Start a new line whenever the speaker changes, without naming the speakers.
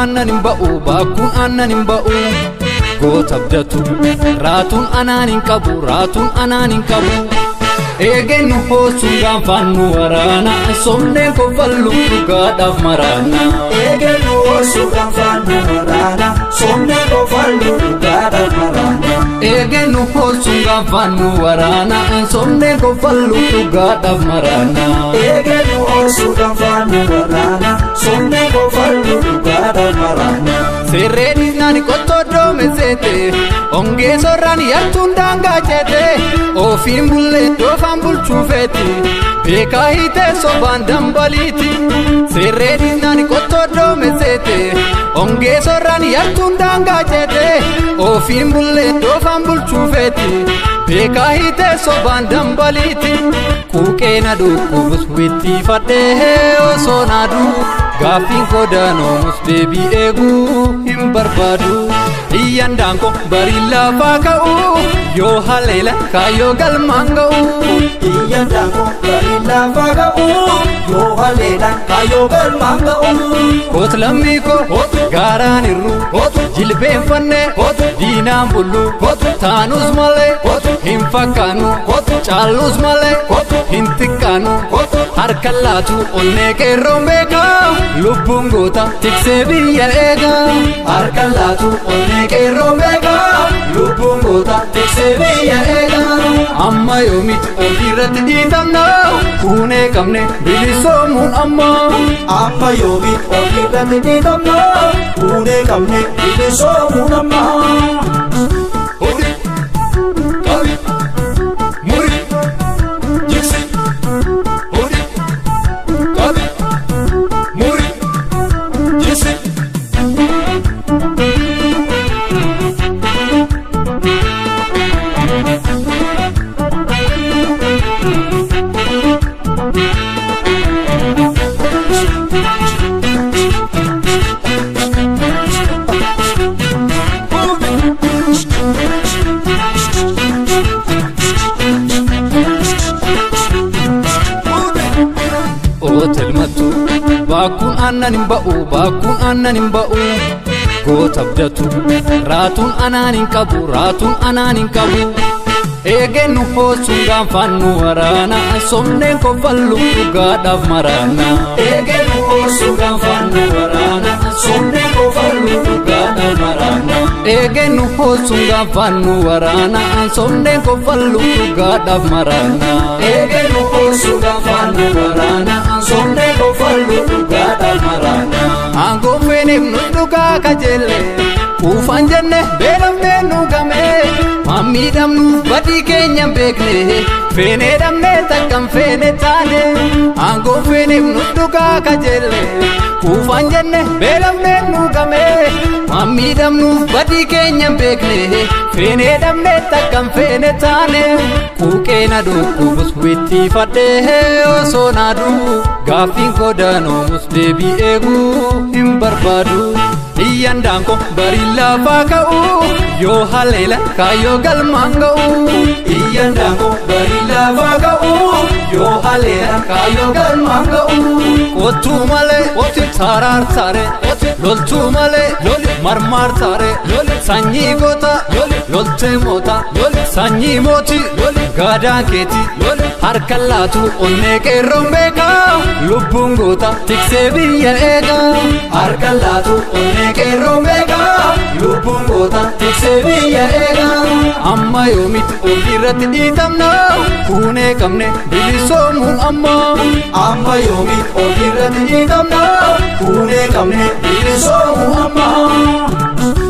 aannan hin ba'u baakkuun aannan hin ba'u goota abdatu raatuun anaan hin qabu raatuun anaan hin qabu eegennu hoosuun gaanfaan nu waraana somneen kofallu dhugaadhaaf maraana
eegennu hoosuun gaanfaan nu waraana somneen kofallu dhugaadhaaf maraana
eegennu hoosuun gaanfaan nu waraana somneen kofallu dhugaadhaaf maraana
eegennu hoosuun gaanfaan nu waraana somneen kofallu dhugaadhaaf maraana
Serreni nani kotodo mesete onge sorrani yartun danga chete ofin bulle dofan bulchufeti beka hite soban dambaliti Serreni nani kotodo mesete onge sorrani yartun danga chete ofin bulle dofan bulchufeti beka hite soban dambaliti kukena dukubus witti fadde osonadu Gafin kodano mus baby egu him barbadu Iyan danko bari lafa kau yo halela kayo galmangau
Iyan danko bari lafa kau yo halela kayo galmangau
Kot lamiko garaniru jilben fanne dinam bulu tanus male him fakanu chalus male him tikanu harkalatu onne ke rombeka Lubbun goota tiksee biyya eega
harkalatu onne ke rombeka lubbun goota tiksee biyya eega
amma yoomiti ofirratti dhiitamna kuunee qabne bilisoomuun
amma yoomiti ofirratti dhiitamna kuunee qabne bilisoomuun amma
Baakkuun aannan hin ba'u baakkuun aannan hin ba'u goota abdatu raatuun anaan hin qabu raatuun anaan hin qabu eegennu hoosuun gaanfaan nu waraana somneen kofallu dhugaadhaaf maraana
eegennu hoosuun gaanfaan nu waraana somneen kofallu dhugaadhaaf maraana
eegennu hoosuun gaanfaan nu waraana somneen kofallu dhugaadhaaf maraana
eegennu hoosuun gaanfaan nu waraana somneen kofallu dhugaadhaaf maraana
Aangoon feeneef nu dhugaa kajeelle Kuufaan jenne beelamnee nu gamee Mammiidhamnuuf badii keenya beekne Feenee dhabnee takkan feene taane Aangoon feeneef nu dhugaa kajeelle Kuufaan jenne beelamnee nu gamee Mammiidhamnuuf badii keenya beekne Feenee dhabnee takkan feene taane Kuuqeena dhukkubus witti fadhee osoo naadu Gaafiin kodaanoo mus deebii eeguu hin barbaadu Iyan danko bari lafa kau yo halela kayo galmaan ga'u
Iyan danko bari lafa kau yo halela kayo galmaan ga'u
Kottu male sarar sare loltu male marmar sare sanyii goota lolte moota sanyii mooti gadaa keeti harkalaatu onne qeerroon beeka lubbuun goota tiksee biyya eega
harkalaatu onne qeerroon beeka lubbuun goota tiksee biyya eega
amma yoomiti ofirratti dhiitamna kuunee qabne bilisoomuun
amma yoomiti ofirratti dhiitamna kuunee qabne bilisoomuun amma